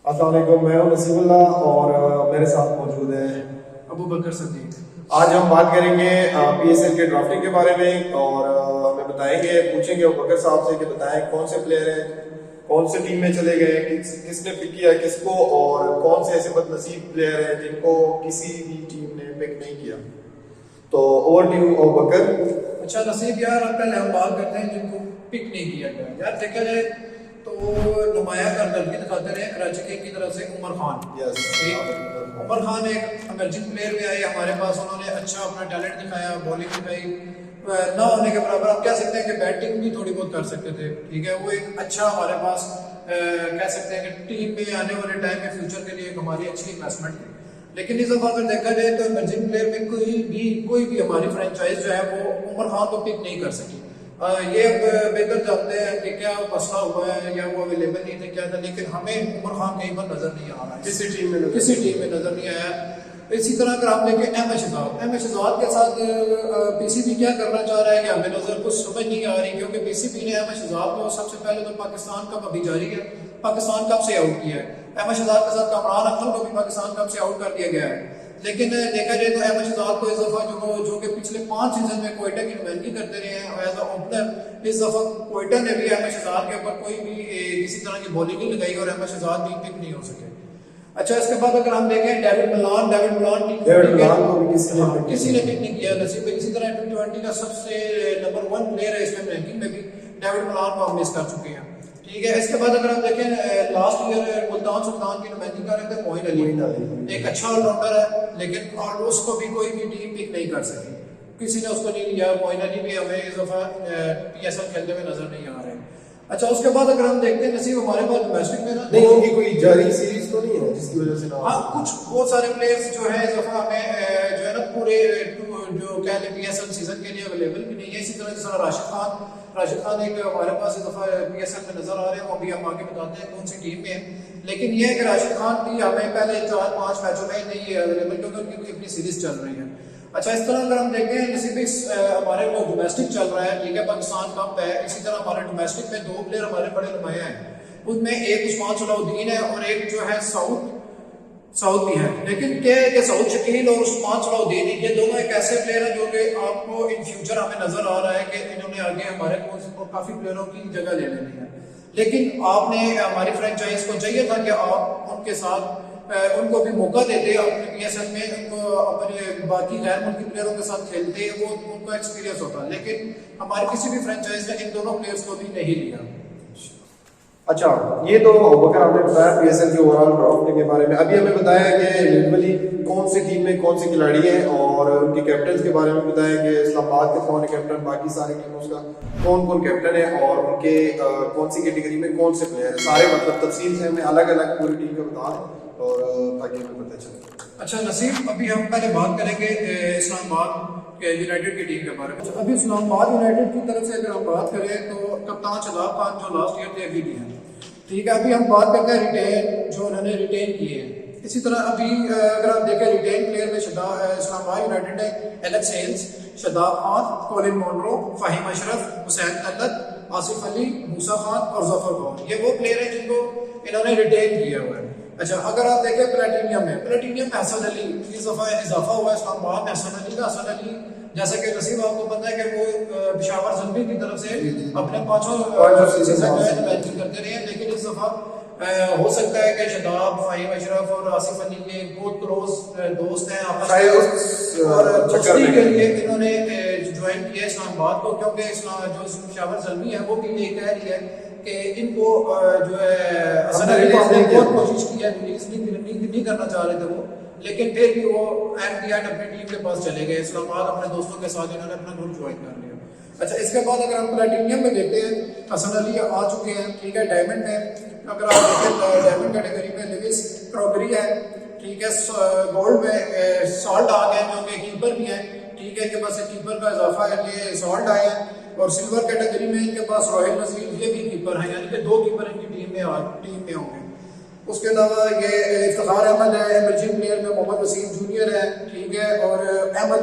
अस्सलाम वालेकुम, मैं हूं नसीबुल्लाह और मेरे साथ मौजूद है अबू बकर सदीक। आज हम बात करेंगे पीएसएल के ड्राफ्टिंग के बारे में और हमें बताएंगे, पूछेंगे अबू बकर साहब से कि बताएं कौन से प्लेयर हैं, कौन से टीम में चले गए, किसने पिक किया किसको, और कौन से ऐसे बदनसीब प्लेयर हैं जिनको किसी भी टीम ने पिक नहीं किया। तो ओवर टू यू अबू बकर। अच्छा नसीब यार, अब पहले हम बात करते हैं जिनको पिक नहीं किया गया। यार देखा जाए तो नुमाया कारकर्दगी दिखाते रहे कराची किंग की तरफ से उमर खान। उमर खान एक इमर्जिंग प्लेयर में आए हमारे पास, उन्होंने अच्छा अपना टैलेंट दिखाया, बॉलिंग दिखाई ना होने के बराबर। आप कह सकते हैं कि बैटिंग भी थोड़ी बहुत कर सकते थे, ठीक है। वो एक अच्छा हमारे पास कह सकते हैं कि टीम में आने वाले टाइम में फ्यूचर के लिए एक हमारी अच्छी इन्वेस्टमेंट थी। लेकिन इस दफा अगर देखा जाए तो इमर्जिंग प्लेयर में कोई भी हमारी फ्रेंचाइज जो है वो उमर खान को पिक नहीं कर सकी। ये अब बेहतर जानते हैं कि क्या मसला हुआ है या वो अवेलेबल नहीं थे क्या था, लेकिन हमें उमर खान कहीं पर नजर नहीं आ रहा है, किसी टीम में नजर नहीं आया। इसी तरह अगर आप देखें एम एच शहजाद के साथ पीसीबी क्या करना चाह रहा है कि हमें नजर कुछ समझ नहीं आ रही, क्योंकि पीसीबी ने एम एच शहजाद को सबसे पहले तो पाकिस्तान कप अभी जारी है, पाकिस्तान कप से आउट किया है। एम एच शहजाद के साथ कमरान अख्तर को भी पाकिस्तान कप से आउट कर दिया गया है। लेकिन देखा जाए तो अहमद शहजाद को इस दफा जो कि पिछले 5 सीजन में कोयटा की नुमाइंदगी करते रहे हैं एज अ ओपनर, इस दफा कोयटा ने भी अहमद शहजाद के ऊपर कोई भी किसी तरह की बॉलिंग नहीं लगाई और अहमद शहजाद भी पिक नहीं हो सके। अच्छा, इसके बाद अगर हम देखें डेविड मिलान किसी ने पिक नहीं किया नसीब। इसी तरह T20 का सबसे नंबर 1 प्लेयर है इसमें रैंकिंग में भी, डेविड मिलान को हम मिस कर चुके हैं, ठीक है। इसके बाद अगर आप देखें लास्ट ईयर मुल्तान सुल्तान की नुमाइंदगी कर रहे थे मोइन अली, एक अच्छा ऑलराउंडर है, लेकिन और उसको भी कोई भी टीम पिक नहीं कर सकी, किसी ने उसको नहीं लिया। मोइन अली भी हमें इस दफा PSL खेलते हुए नजर नहीं आ रहे। अच्छा, उसके बाद अगर हम देखते हैं नसीब हमारे पास डोमेस्टिक में ना नहीं उनकी कोई जारी सीरीज तो नहीं है जिसकी वजह से ना। हाँ, कुछ बहुत सारे प्लेयर्स जो है इस दफा हमें जो है ना पूरे जो कह लें PSL सीजन के लिए अवेलेबल भी नहीं है। इसी तरह जिस राशिद खान एक हमारे पास इस दफा PSL में नजर आ रहे हैं, वो अभी हम आगे बताते हैं कौन सी टीम में है। लेकिन ये है कि राशिद खान भी हमें पहले 4-5 मैचों में नहीं है अवेलेबल, क्योंकि उनकी अपनी सीरीज चल रही है। अच्छा, इस तरह अगर हम देखें नसीब हमारे वो डोमेस्टिक चल रहा है, ठीक है, पाकिस्तान कप है। इसी तरह हमारे डोमेस्टिक में 2 प्लेयर हमारे बड़े नुमाया हैं, उनमें एक उस्मान सलाउद्दीन है और एक जो है साउथ भी है। लेकिन क्या है कि साउथ शकील और उस्मान सलाउद्दीन ये दोनों एक ऐसे प्लेयर हैं जो कि आपको इन फ्यूचर हमें नजर आ रहा है कि इन्होंने आगे हमारे को काफी प्लेयरों की जगह ले लेनी है। लेकिन आपने हमारी फ्रेंचाइज को चाहिए था कि आप उनके साथ उनको भी मौका देते अपने PSL में, उनको अपने बाकी गैर मुल्की प्लेयरों के साथ खेलते, वो उनको एक्सपीरियंस होता। लेकिन हमारी किसी भी फ्रेंचाइज ने इन दोनों प्लेयर्स को भी नहीं लिया। अच्छा, ये तो बकर आपने बताया PSL के ओवरऑल ड्राफ्टिंग के बारे में। अभी हमें बताया कि इंडिविजुअली कौन सी टीम में कौन से खिलाड़ी हैं और उनके कैप्टन के बारे में बताया कि इस्लामाबाद के कौन है कैप्टन, बाकी सारी टीमों का कौन कौन कैप्टन है और उनके कौन सी कैटेगरी में कौन से प्लेयर हैं, सारे मतलब तफसील से हमें अलग अलग पूरी टीम का बता दें और ताकि हमें पता चले। अच्छा नसीब, अभी हम पहले बात करेंगे इस्लामाबाद यूनाइटेड की टीम के बारे में। अच्छा, अभी इस्लामाबाद यूनाइटेड की तरफ से अगर हम बात करें तो कप्तान शदाब खान जो लास्ट ईयर थे अभी भी हैं, ठीक है। अभी हम बात करते हैं रिटेन जो उन्होंने रिटेन किए हैं। इसी तरह अभी अगर आप देखें रिटेन प्लेयर में इस्लामाबाद यूनाइटेड ने Alex Hales, Shadab Khan, Colin Munro, Fahim Ashraf, Hussain Talat, Asif Ali, Musa Khan और जफर खान, ये वो प्लेयर हैं जिनको इन्होंने रिटेन किया हुआ है। अच्छा, अगर आप देखें प्लेटिनियम हसन अली, इस दफा इजाफा हुआ है इस्लामाबाद में हसन अली जैसा कि नसीब आपको पता है कि वो पेशावर ज़ल्मी की तरफ से अपने पांचों सीजन मैच करते रहे हैं। लेकिन इस दफा हो सकता है कि शदाब, फाहिम अशरफ और आसिफ अली के बहुत क्लोज दोस्त हैं आपस में और दोस्ती के लिए इन्होंने ज्वाइन किया इस्लामाबाद को, क्योंकि जो पेशावर ज़ल्मी है वो भी ये कह रही है कि इनको जो है हसन अली को हमने बहुत कोशिश की है, रिलीज नहीं करना चाह रहे थे वो, लेकिन फिर भी वो एंड अपनी टीम के पास चले गए। इस्लामाबाद अपने दोस्तों के साथ इन्होंने अपना ग्रुप ज्वाइन कर लिया। अच्छा, इसके बाद अगर हम प्लेटिनियम में देखते हैं, हसन अली आ चुके हैं, ठीक है। डायमंड में अगर आप देखें डायमंड कैटेगरी में लिविस क्रॉगरी है, ठीक है। गोल्ड में सॉल्ट आ गए जो कि कीपर भी हैं, ठीक है, इनके पास कीपर का इजाफा है, ये सॉल्ट आए हैं। और सिल्वर कैटेगरी में इनके पास रोहिल नजीर, ये भी कीपर हैं, यानी कि 2 कीपर इनकी टीम में होंगे। उसके अलावा ये इफ्तिखार अहमद है, इमर्जिंग प्लेयर में मोहम्मद वसीम जूनियर है, ठीक है। और अहमद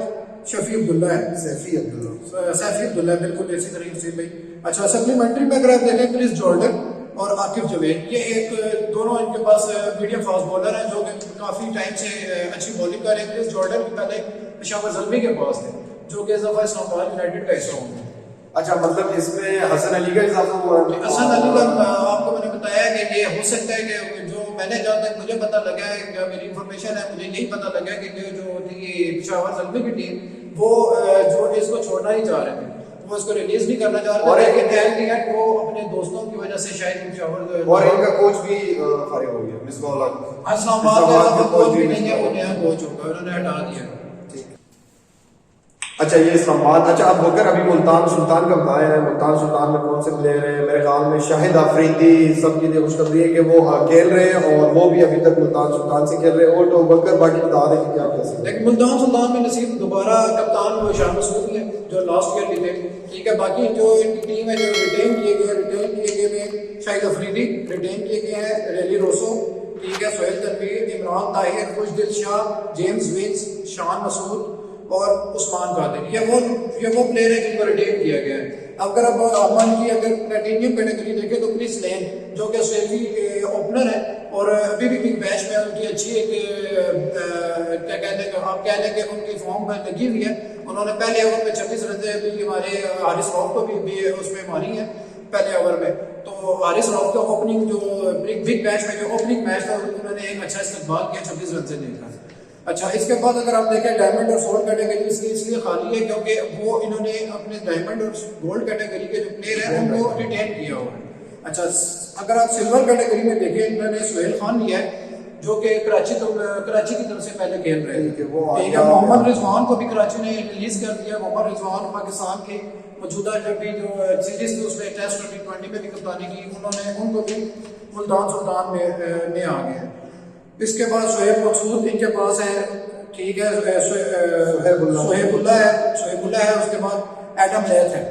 शफी अब्दुल्ला है, सैफी अब्दुल्ला बिल्कुल इसी तरीके से भाई। अच्छा, सप्लीमेंट्री में अगर आप देखें क्रिस जॉर्डन, और आकिफ जवेद, ये एक दोनों इनके पास मीडियम फास्ट बॉलर हैं जो कि काफ़ी टाइम से अच्छी बॉलिंग कर रहे हैं। क्रिस जॉर्डन भी पहले पेशावर ज़ल्मी के पास थे जो कि इस दफ़ा इस्लामाबाद यूनाइटेड का हिस्सा होंगे। अच्छा, मतलब इसमें हसन अली का इजाफा हुआ है? हसन अली का आपको मैंने बताया कि ये हो सकता है कि जो मैंने जहाँ तक मुझे पता लगा है, क्या मेरी इंफॉर्मेशन है, मुझे नहीं पता लगा कि जो थी पेशावर ज़ल्मी की टीम वो जो इसको छोड़ना ही चाह रहे थे, वो इसको रिलीज नहीं करना चाह रहे थे, लेकिन वो अपने दोस्तों की वजह से शायद पेशावर और इनका कोच भी फारिग हो गया, मिसबाह उल हक। इस्लामाबाद का कोच भी नहीं है, वो नया कोच होगा, उन्होंने हटा दिया। अच्छा, ये इस्लामाबाद। अच्छा, अब होकर अभी मुल्तान सुल्तान का बताया है, मुल्तान सुल्तान में कौन से प्लेयर हैं? मेरे ख्याल में शाहिद अफरीदी सबके लिए खुशखबरी है कि वो खेल रहे हैं और वो भी अभी तक मुल्तान सुल्तान से खेल रहे हैं। और तो बकर बाकी बता दें कि क्या कैसे। लेकिन मुल्तान सुल्तान में नसीब दोबारा कप्तान वो शाह मसूद है जो लास्ट ईयर भी थे, ठीक है। बाकी जो इनकी टीम है जो रिटेन किए गए में शाहिद अफरीदी रिटेन किए गए हैं, रेली रोसो, ठीक है, सोहेल तनवीर, इमरान ताहिर, खुशदिल शाह, जेम्स विंस, शान मसूद और उस्मान कादिर, ये वो प्लेयर है जिनको रिटेन किया गया है। अगर अब अमन की अगर प्लेटिनियम कैटेगरी देखें तो क्रिस लेन जो कि ऑस्ट्रेलियाई ओपनर है और अभी भी बिग बैश में उनकी अच्छी एक क्या कहते हैं, आप कह लें कि उनकी फॉर्म में लगी हुई है। उन्होंने पहले ओवर में 26 रन अभी हमारे हारिस रऊफ को भी उसमें मारी है पहले ओवर में। तो हारिस रऊफ का ओपनिंग जो बिग बैश में जो ओपनिंग मैच था उन्होंने एक अच्छा इस्तेमाल किया 26 रन से देखा। अच्छा, इसके बाद अगर आप देखें डायमंड और गोल्ड कैटेगरी इसलिए खाली है क्योंकि वो इन्होंने अपने डायमंड और गोल्ड कैटेगरी के जो प्लेयर हैं उनको रिटेन किया हुआ है। अच्छा, अगर आप सिल्वर कैटेगरी में देखें, इन्होंने सुहेल खान लिया है जो कि कराची की तरफ से पहले खेल रहे थे, ठीक है। मोहम्मद रिजवान को भी कराची ने रिलीज कर दिया। मोहम्मद रिजवान पाकिस्तान की मौजूदा जब भी जो सीरीज थी उसमें टेस्ट T20 में भी कप्तानी की, उनको भी मुल्तान सुल्तान में आ गए। इसके बाद शोएब मकसूद इनके पास है, ठीक है, शोएबुल्ला है, उसके बाद एडम लेथ है।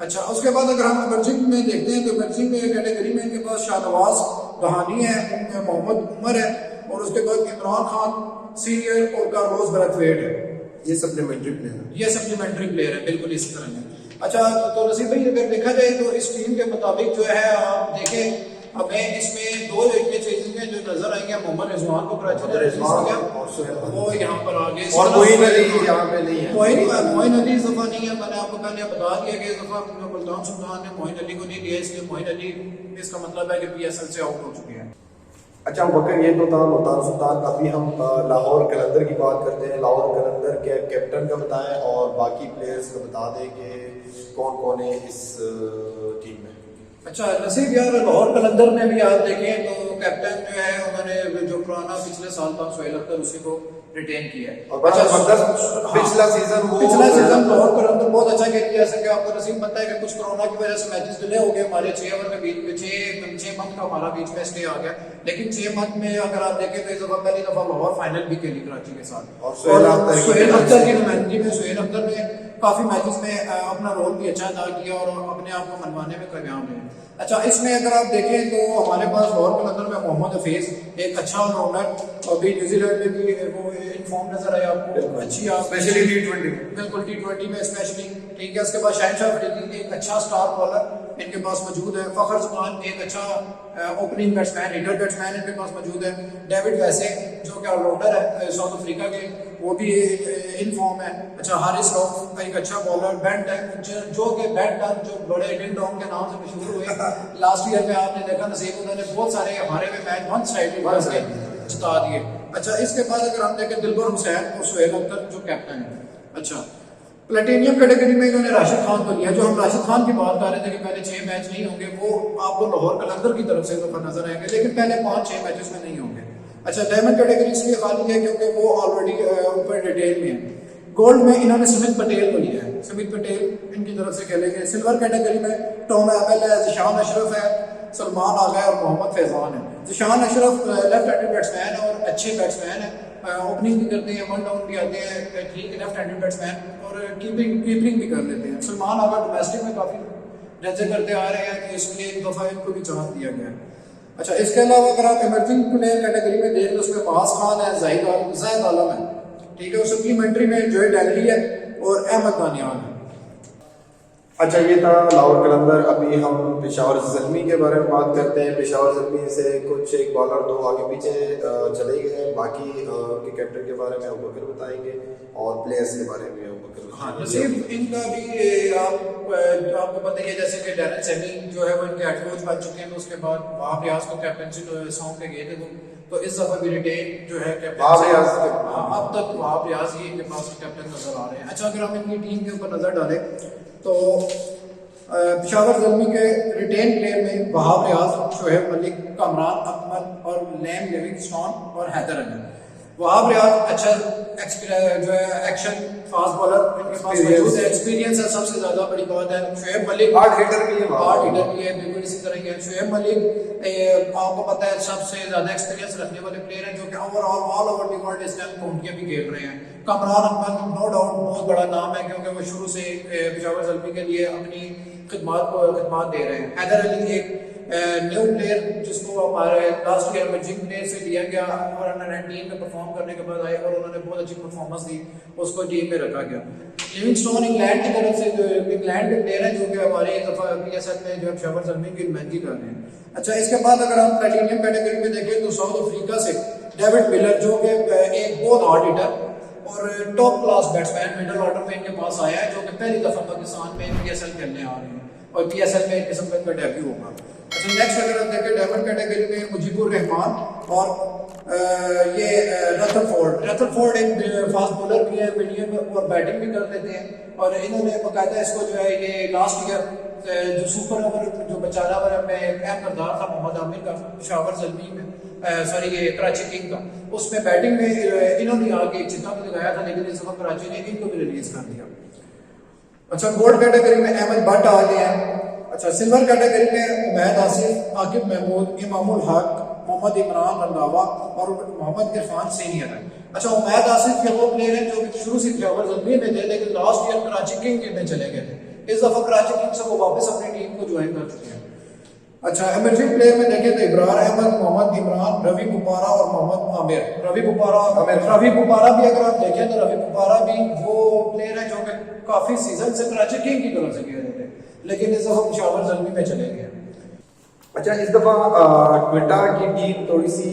अच्छा, उसके बाद अगर हम इमर्जिंग में देखते हैं तो इमर्जिंग में कैटेगरी में इनके पास शाहनवाज दहानी है, मोहम्मद उमर है और उसके बाद इमरान खान सीनियर और कार्लोस ब्रैथवेट है। ये सप्लीमेंट्री प्लेयर है, बिल्कुल इसी तरह है। अच्छा, तो नसीब भाई अगर देखा जाए तो इस टीम के मुताबिक जो है आप देखें, हमें इसमें दो ये चीजें जो नजर आएंगे, मोहम्मद रिजवान को कराची ने रिलीज किया, वो यहाँ पर आ गए और मोइन अली यहाँ पे नहीं है। मोइन अली इस दफा नहीं है। मैंने आपको पहले बता दिया कि इस दफा मुल्तान सुल्तान ने मोइन अली को नहीं लिया, इसलिए मोइन अली इसका मतलब है कि PSL से आउट हो चुके हैं। अच्छा बकर, ये तो था मुल्तान सुल्तान। अभी हम लाहौर कलंदर की बात करते हैं। लाहौर कलंदर के कैप्टन का बताएं और बाकी प्लेयर्स का बता दें कि कौन कौन है इस टीम में। अच्छा नसीब यार, लाहौर कलंदर में भी आप देखें तो कैप्टन जो है उन्होंने जो पुराना पिछले साल था सोहेल अख्तर, उसी को रिटेन किया है। और अच्छा, पिछला सीजन लाहौर कलंदर बहुत अच्छा खेल किया। जैसे कि आपको नसीब पता है कि कुछ कोरोना की वजह से मैचेस डिले हो गए हमारे 6 ओवर के बीच में, 6 मंथ का हमारा बीच में स्टे आ गया। लेकिन 6 मंथ में अगर आप देखें तो इस दफा पहली दफा लाहौर फाइनल भी खेली कराची के साथ और सोहेल अख्तर की नुमाइंदगी में सोहेल अख्तर ने काफी मैचेस में अपना रोल भी अच्छा अदा किया और अपने आप को मनवाने में कामयाब है। अच्छा, इसमें अगर आप देखें तो हमारे पास लाहौर कलंदर में मोहम्मद हफीज एक अच्छा ऑलराउंडर, अभी न्यूजीलैंड में भी वो इनफॉर्म नजर आया आपको, अच्छी स्पेशली T20 बिल्कुल T20 में स्पेशली, ठीक है। उसके बाद शाहिनशाह अफरीदी एक अच्छा स्टार बॉलर इनके पास मौजूद है। फखर जुमान एक अच्छा ओपनिंग बैट्समैन, हिटर बैट्समैन इनके पास मौजूद है। डेविड वैसे जो कि ऑलराउंडर है साउथ अफ्रीका के, वो भी इन फॉर्म है। अच्छा, हारिस रऊफ एक अच्छा बॉलर, बेन टन जो कि बेन टन जो बड़े डिंग डोंग के नाम से मशहूर हुए लास्ट ईयर में आपने देखा नसीब, उन्होंने बहुत सारे हमारे में मैच वन साइड जिता दिए। अच्छा, इसके बाद अगर हम देखें दिलबर हुसैन और सोहेल अख्तर जो कैप्टन है। अच्छा, प्लेटिनियम कैटेगरी में इन्होंने राशिद खान को लिया। जो हम राशिद खान की बात कर रहे थे कि पहले 6 मैच नहीं होंगे, वो आपको लाहौर कलंदर की तरफ से नजर आएंगे, लेकिन पहले 5-6 मैचेस में नहीं होंगे। अच्छा, डायमंड कैटेगरी इसलिए खाली है क्योंकि वो ऑलरेडी ऊपर डिटेल में है। गोल्ड में इन्होंने सुमित पटेल को लिया है, सुमित पटेल इनकी तरफ से खेलेंगे। सिल्वर कैटेगरी में टॉम एबल है, जिशान अशरफ है, सलमान आगा और मोहम्मद फैजान है। Zeeshan Ashraf left handed batsman है और अच्छे बैट्समैन है, ओपनिंग भी करते हैं, वन डाउन भी आते हैं, ठीक लेफ्ट हैंडेड बैट्समैन, और कीपिंग भी कर लेते हैं। सलमान आगा डोमेस्टिक में काफी रजे करते आ रहे हैं, तो इसलिए एक दफा इनको भी चांस दिया गया है। अच्छा, इसके अलावा अगर आप इमर्जिंग प्लेयर कैटेगरी में देख लो, उसमें बास खान है, जाहिद आलम है, ठीक है। सप्लीमेंट्री में जोए डेली है और अहमद दानियाल है। अच्छा, ये था लाहौर कलंदर। अभी हम पेशावर ज़ल्मी के बारे में बात करते हैं। पेशावर ज़ल्मी से कुछ एक बॉलर दो आगे पीछे चले गए। बाकी उनके कैप्टन के बारे में अबू बकर बताएंगे और प्लेयर्स के बारे में अबू बकर हाँ, बताएंगे। नसीब इनका भी आपको पता ही है, जैसे कि डैरेन सेमी जो है वो इनके हेड कोच बन चुके हैं, तो उसके बाद वहाब रियाज को कैप्टनसी सौंप के गए थे वो, तो इस दफा भी रिटेन जो है वहाब रियाज कैप्टन, अब तक वहाब रियाज ही इनके पास कैप्टन नजर आ रहे हैं। अच्छा, अगर हम इनकी टीम के ऊपर नजर डालें तो पेशावर ज़ल्मी के रिटेन प्लेयर में वहाब रियाज, शोएब मलिक, कमरान अकमल और लैम लिविंगस्टोन और हैदर अली। वहाब रियाज अच्छा जो है एक्शन फास्ट बॉलर इनके पास मौजूद है, एक्सपीरियंस है, सबसे ज्यादा बड़ी बात है। शोएब मलिक हार्ड हिटर भी है, बिल्कुल इसी तरह के शोएब मलिक आपको पता है सबसे ज्यादा एक्सपीरियंस रखने वाले प्लेयर हैं, जो कि overall all over the world इस टाइम घूम के भी खेल रहे हैं। कमरान अकमल नो डाउट बहुत बड़ा नाम है, क्योंकि वो शुरू से पेशावर ज़ल्मी के लिए अपनी खिदमत दे रहे हैं। हैदर अली एक न्यू प्लेयर जिसको हमारे लास्ट ईयर में जिम प्लेयर से लिया गया और अंडर 19 में परफॉर्म करने के बाद आए और उन्होंने बहुत अच्छी परफॉर्मेंस दी, उसको टीम में रखा गया। लिविंगस्टोन इंग्लैंड की तरफ से, जो इंग्लैंड के प्लेयर हैं, जो कि हमारे दफा PSL में जो पेशावर ज़ल्मी की नुमाइंदगी कर रहे हैं। अच्छा, इसके बाद अगर हम प्लेटिनियम कैटेगरी में देखें तो साउथ अफ्रीका से डेविड मिलर, जो कि एक बहुत हार्ड हिटर और top class batsman middle order में इनके पास आया है, जो कि पहली दफा पाकिस्तान में PSL खेलने आ रहे हैं और PSL में किस्म का डेब्यू होगा। अच्छा, नेक्स्ट अगर हम देखें डायमंड कैटेगरी में मुजीबुर रहमान और ये रथरफोर्ड एक फास्ट बॉलर भी है, मीडियम और बैटिंग भी कर लेते हैं, और इन्होंने बाकायदा इसको जो है ये लास्ट ईयर जो सुपर ओवर जो बेचारा ओवर में अहम किरदार था मोहम्मद आमिर का पेशावर ज़ल्मी में, सॉरी ये कराची किंग का, उसमें बैटिंग में इन्होंने आगे चिक्का भी लगाया था, लेकिन इस वक्त कराची ने इनको भी रिलीज कर दिया। अच्छा, गोल्ड कैटेगरी में अहमद भट्ट आ गए हैं। अच्छा, सिल्वर कैटेगरी में उमैद आसिफ, आकिब महमूद, इमामुल हक, मोहम्मद इमरान रंधावा और मोहम्मद इरफान सीनियर है। अच्छा, उमैद आसिफ के वो प्लेयर हैं जो शुरू से पेशावर ज़ल्मी में थे, लेकिन लास्ट ईयर कराची किंग में चले गए थे। इस दफा कराची किंग से वो वापस अपनी टीम को ज्वाइन कर चुके हैं। अच्छा, इमर्जिंग प्लेयर में देखें तो इब्रार अहमद, मोहम्मद इमरान, रवि बुपारा और मोहम्मद आमिर। रवि बुपारा भी अगर आप देखें तो रवि बुपारा भी वो प्लेयर है जो कि काफी सीजन से कराची किंग की तरफ से खेल रहे थे, लेकिन इस दफा पेशावर ज़ल्मी में चले गए। अच्छा, इस दफा क्वेटा की टीम थोड़ी सी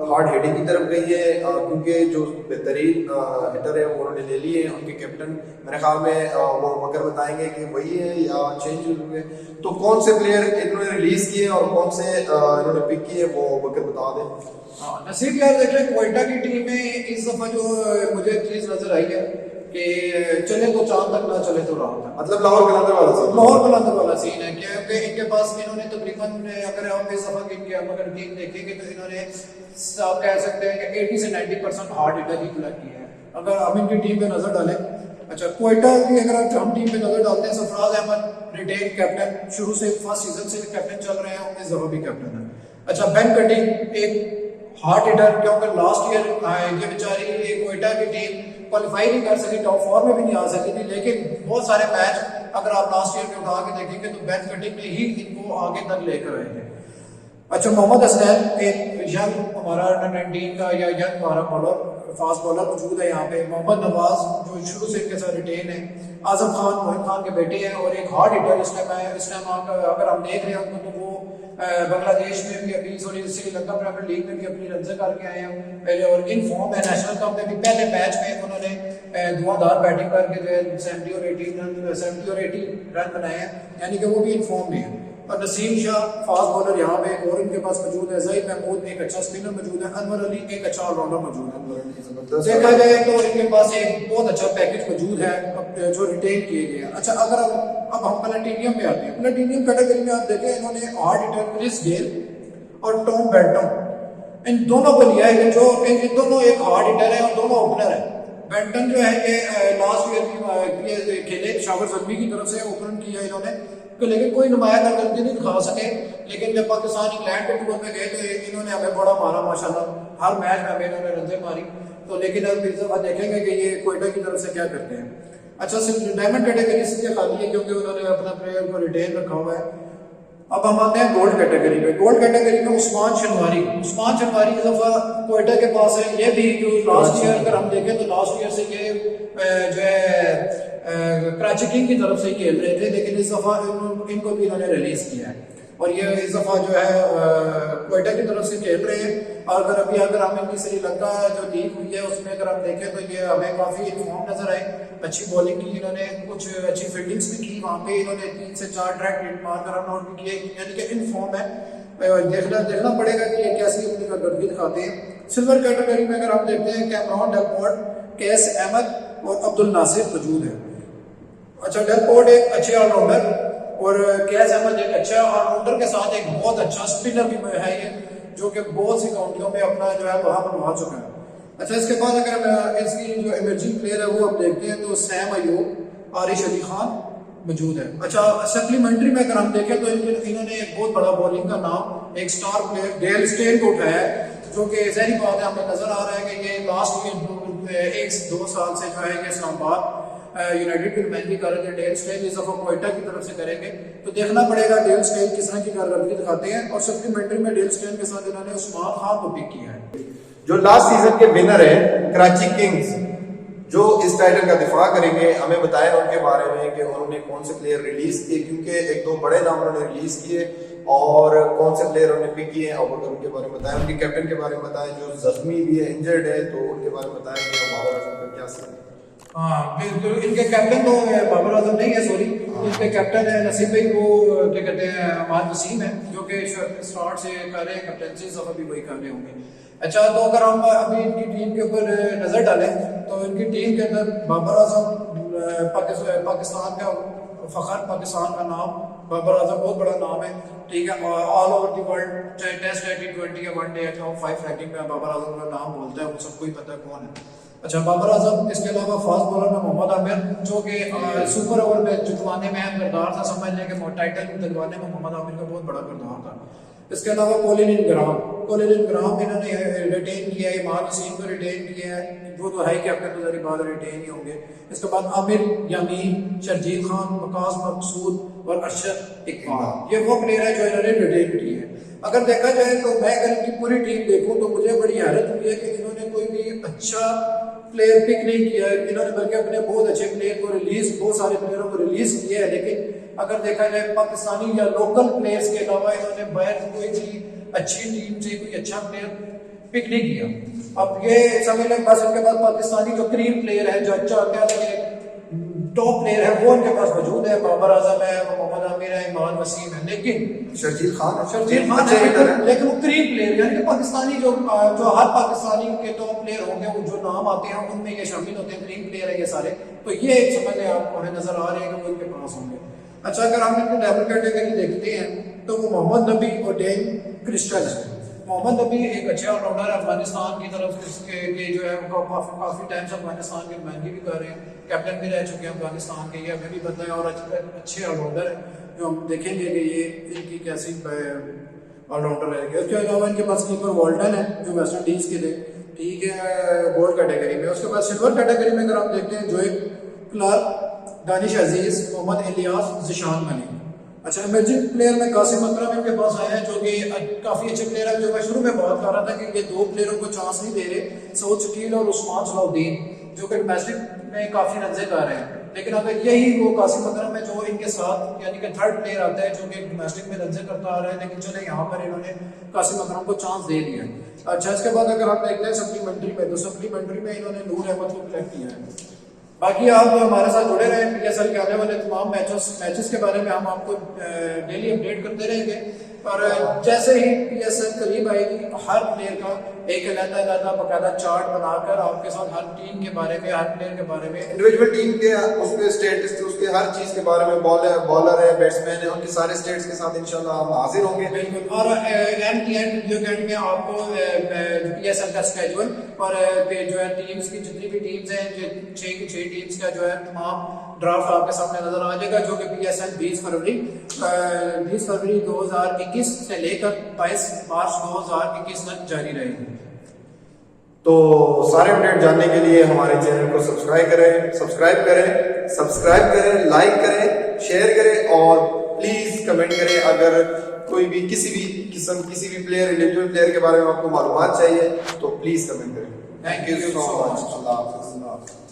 हार्ड हिटिंग की तरफ गई है, क्योंकि जो बेहतरीन हिटर है वो उन्होंने ले लिए हैं। उनके कैप्टन मेरे ख्याल में वो बकर बताएंगे कि वही है या चेंज हुए, तो कौन से प्लेयर इन्होंने रिलीज किए और कौन से इन्होंने पिक किए वो बकर बता दें। नसीब यार देख रहे क्वेटा की टीम में इस दफा जो मुझे चीज नजर आई है कि चले तो चांद तक ना चले तो रात तक, मतलब लाहौर कलंदर वाला सीन है, क्योंकि इनके पास इन्होंने तकरीबन अगर हम इस दफा की अगर टीम देखेंगे तो इन्होंने आप कह सकते हैं कि 80 से 90% हार्ड हिटर ही कलेक्ट किया है, अगर हम इनकी टीम पे नजर डालें। अच्छा, क्वेटा की अगर हम टीम पे नजर डालते हैं, सरफराज अहमद रिटेन कैप्टन, शुरू से फर्स्ट सीजन से कैप्टन चल रहे हैं, इस दफा भी कैप्टन है। अच्छा, बेन कटिंग एक हार्ड हिटर, क्योंकि लास्ट ईयर ये बेचारी क्वेटा की टीम क्वालिफाई नहीं कर सकी, टॉप 4 में भी नहीं आ सकी थी, लेकिन बहुत सारे मैच अगर आप लास्ट ईयर के उठा के देखेंगे तो बेन कटिंग ने ही इनको आगे तक लेकर आए थे। अच्छा, मोहम्मद हसनैन एक यंग हमारा अंडर 19 का या यंग हमारा बॉलर फास्ट बॉलर मौजूद है यहाँ पे। मोहम्मद नवाज जो शुरू से इनके साथ रिटेन है। आजम खान मोहित खान के बेटे हैं और एक हार्ड हिटर इस टाइम अगर हम देख रहे हैं उनको, तो वो बांग्लादेश में भी अभी श्रीलंका प्रीमियर लीग में भी अपनी रन करके आए हैं पहले, और इन फॉर्म है। नेशनल कप में भी पहले मैच में उन्होंने धुआंधार बैटिंग करके जो है 70 और 80 रन बनाए हैं, यानी कि वो भी इन फॉर्म में है। और नसीम शाह फास्ट बॉलर यहाँ पे और इनके पास मौजूद है। ज़हीर महमूद एक अच्छा स्पिनर मौजूद है। अनवर अली एक अच्छा ऑलराउंडर मौजूद है। देखा जाए तो इनके पास एक बहुत अच्छा पैकेज मौजूद है जो रिटेन किए गए हैं। अच्छा, अगर अब हम प्लेटिनियम में आते हैं, प्लेटिनियम कैटेगरी में आप देखें, इन्होंने हार्ड हिटर क्रिस गेल और टॉम बेंटन इन दोनों को लिया है, जो इन दोनों एक हार्ड हिटर है और दोनों ओपनर है। बेंटन जो है ये लास्ट ईयर खेले पेशावर ज़ल्मी की तरफ से ओपन किया इन्होंने, लेकिन कोई नुमाया करके नहीं दिखा सके, लेकिन जब पाकिस्तान इंग्लैंड के टूर में गए तो इन्होंने हमें बड़ा मारा माशाल्लाह, हर मैच में हमें इन्होंने रन मारी। तो लेकिन अब इस दफा देखेंगे कि ये क्वेटा की तरफ से क्या करते हैं। अच्छा, सिर्फ डायमंड कैटेगरी इसलिए खाली है क्योंकि उन्होंने अपना प्लेयर को रिटेन रखा हुआ है। अब हम आते हैं गोल्ड कैटेगरी में। गोल्ड कैटेगरी में उस्मान शनवारी इस दफा क्वेटा के पास है। ये भी जो लास्ट ईयर अगर हम देखें तो लास्ट ईयर से ये जो है कराची किंग की तरफ से खेल रहे थे, लेकिन इस दफ़ा इनको भी इन्होंने रिलीज किया है और ये इस दफ़ा जो है क्वेटा की तरफ से खेल रहे हैं। और अगर हम इनकी श्रीलंका जो लीग हुई है उसमें अगर हम देखें तो ये हमें काफ़ी इन्फॉर्म नजर आए, अच्छी बॉलिंग की इन्होंने, कुछ अच्छी फील्डिंग्स भी की, वहाँ पे इन्होंने 3 से 4 ट्रैक हिट मारकर रन आउट भी किए, यानी कि इनफॉर्म है। देखना पड़ेगा कि ये कैसी अपनी कारकर्दगी दिखाते हैं। सिल्वर कैटेगरी में अगर हम देखते हैं कैमरॉन डेलपोर्ट, केस अहमद और अब्दुल नासिर मौजूद है। अच्छा, डेलपोर्ट एक अच्छे ऑलराउंडर और केस अहमद एक अच्छा ऑलराउंडर के साथ एक बहुत अच्छा स्पिनर भी है ये, जो कि बहुत सी काउंटियों में अपना जो है वहाँ बनवा चुका है। अच्छा, इसके बाद अगर हम इसकी जो इमर्जिंग प्लेयर है वो हम देखते हैं तो सैम अयूब, आरिश अली खान मौजूद है। अच्छा, सप्लीमेंट्री में अगर हम देखें तो इन्होंने एक बहुत बड़ा बॉलिंग का नाम, एक स्टार प्लेयर डेल स्टेन को उठाया है, जो कि ज़ाहिर बात है हमें नजर आ रहा है कि ये लास्ट ईयर 1-2 साल से जो है ये इस्लामाबाद यूनाइटेड की नुमाइंदगी कर रहे थे। डेल स्टेन इस दफा क्वेटा की तरफ से करेंगे, तो देखना पड़ेगा डेल स्टेन किस तरह की कारकर्दगी दिखाते हैं। और सप्लीमेंट्री में डेल स्टेन के साथ इन्होंने उस्मान खान को पिक किया है, जो लास्ट सीजन के विनर है कराची किंग्स, जो इस टाइटल का दिफा करेंगे। हमें बताया उनके बारे में कि उन्होंने कौन से प्लेयर रिलीज किए, क्योंकि 1-2 बड़े नाम उन्होंने रिलीज किए और कौन से प्लेयर उन्होंने पिक किए और उनके बारे में बताया, उनके कैप्टन के बारे में बताया जो जख्मी भी है, इंजर्ड है, तो उनके बारे में बताया कि बाबर आजम का क्या सीन है। हाँ बिल्कुल, इनके कैप्टन तो बाबर आजम नहीं है, सॉरी, इनके कैप्टन है नसीब भाई, वो क्या कहते हैं अहमद वसीम है, जो कि स्टार्ट से कर रहे हैं कैप्टनसी, सब अभी वही कर रहे होंगे। अच्छा, तो अगर हम अभी इनकी टीम के ऊपर नजर डालें तो इनकी टीम के अंदर बाबर आजम पाकिस्तान का फखर, पाकिस्तान का नाम, बाबर आजम बहुत बड़ा नाम है, ठीक है, ऑल ओवर दी वर्ल्ड, चाहे टेस्ट है, T20 या वनडे है, टॉप 5 रैंकिंग में बाबर आजम का नाम बोलता है, वो सबको ही पता है कौन है। अच्छा, बाबर आजम, इसके अलावा फास्ट बॉलर में मोहम्मद आमिर, जो कि सुपर ओवर में जितवाने में अहम किरदार था, समझ लें कि टाइटल दिलवाने में मोहम्मद आमिर का बहुत बड़ा किरदार था। इसके अलावा कोलिन ग्राम इन्होंने रिटेन किया है, इमाद वसीम को रिटेन किया है, वो तो हाई कैप्टन तो जरी बाद रिटेन ही होंगे। इसके बाद आमिर यामीन, शर्जील खान, वकास मकसूद और अरशद इकबाल, ये वो प्लेयर है जो इन्होंने रिटेन किए हैं। अगर देखा जाए तो मैं अगर इनकी पूरी टीम देखूं तो मुझे बड़ी हैरत हुई है कि इन्होंने कोई भी अच्छा प्लेयर पिक नहीं किया, इन्होंने बल्कि अपने बहुत अच्छे प्लेयर को बहुत सारे प्लेयरों को रिलीज किया है, लेकिन अगर देखा जाए पाकिस्तानी या लोकल प्लेयर्स के अलावा इन्होंने बाहर कोई भी अच्छी टीम से कोई अच्छा प्लेयर पिक नहीं किया। अब ये समझ लें बस इनके पास पाकिस्तानी जो क्रीम प्लेयर है, जो अच्छा क्या लगे टॉप प्लेयर है, वो उनके पास मौजूद है, बाबर आजम है, मोहम्मद आमिर है, इमाद वसीम है, लेकिन शर्जील खान है, लेकिन वो क्रीम प्लेयर यानी कि पाकिस्तानी जो हर पाकिस्तानी के टॉप प्लेयर होंगे, वो जो नाम आते हैं उनमें ये शामिल होते हैं, क्रीम प्लेयर है ये सारे, तो ये समझ लें आपको नजर आ रहे हैं कि वो इनके पास होंगे। अच्छा, अगर हम इनकी डबल कैटेगरी देखते हैं तो वो मोहम्मद नबी और डेन क्रिस्टल है। मोहम्मद नबी एक अच्छे ऑलराउंडर अफगानिस्तान की तरफ के जो है काफी टाइम से अफगानिस्तान की नुमाइंदगी भी कर रहे हैं, कैप्टन भी रह चुके हैं अफगानिस्तान के, ये हमें भी पता है, और अच्छे ऑलराउंडर है, जो हम देखेंगे कि ये इनकी कैसी ऑलराउंडर रहेगी। उसके अलावा इनके पास कीपर वॉल्टन है जो वेस्ट इंडीज के थे, ठीक है, गोल्ड कैटेगरी में। उसके बाद सिल्वर कैटेगरी में अगर हम देखते हैं जोएब क्लार्क, दानिश अजीज, मोहम्मद इलियास, जिशान मलिक। अच्छा, इमर्जिंग प्लेयर में कासिम अकरम इनके पास आए हैं, जो कि काफी अच्छे प्लेयर है, जो मैं शुरू में बात कर रहा था कि ये 2 प्लेयरों को चांस नहीं दे रहे, सऊद शकील और उस्मान सलाउद्दीन, जो कि डोमेस्टिक में काफी रन कर रहे हैं, लेकिन अगर यही वो कासिम अकरम है जो इनके साथ यानी कि थर्ड प्लेयर आता है जो कि डोमेस्टिक में रन करता आ रहा है, लेकिन चले यहाँ पर इन्होंने कासिम अकरम को चांस दे दिया। अच्छा, इसके बाद अगर हम देखते हैं सप्लीमेंट्री में, तो सप्लीमेंट्री में इन्होंने नूर अहमद को सिलेक्ट किया है। बाकी आप हमारे साथ जुड़े रहें, PSL के आने वाले तमाम मैचेस के बारे में हम आपको डेली अपडेट करते रहेंगे, और जैसे ही PSL करीब आएगी हर प्लेयर का एक अलग बकायदा चार्ट बनाकर आपके साथ हर टीम के बारे में, हर प्लेयर के बारे में, इंडिविजुअल टीम के उसके स्टेटस, उसके हर चीज के बारे में, बॉलर है, बैट्समैन है, उनके सारे स्टेट्स के साथ इंशाल्लाह हम हाजिर होंगे। बिल्कुल, और वीडियो के एंड में आपको PSL का स्केड्यूल और जो है टीम्स की जितनी भी टीम्स हैं, 6 की 6 टीम्स का जो है तमाम ड्राफ्ट आपके सामने नजर आ जाएगा, जो कि PSL 20 फरवरी 2021 से लेकर 22 मार्च 2021 तक जारी रहेगी। तो सारे अपडेट जानने के लिए हमारे चैनल को सब्सक्राइब करें, लाइक करें, शेयर करें, और प्लीज कमेंट करें अगर कोई भी किसी भी प्लेयर, इंडिविजुअल प्लेयर के बारे में आपको मालूमात चाहिए तो प्लीज कमेंट करें। Thank you so much. Allah हाफिज़।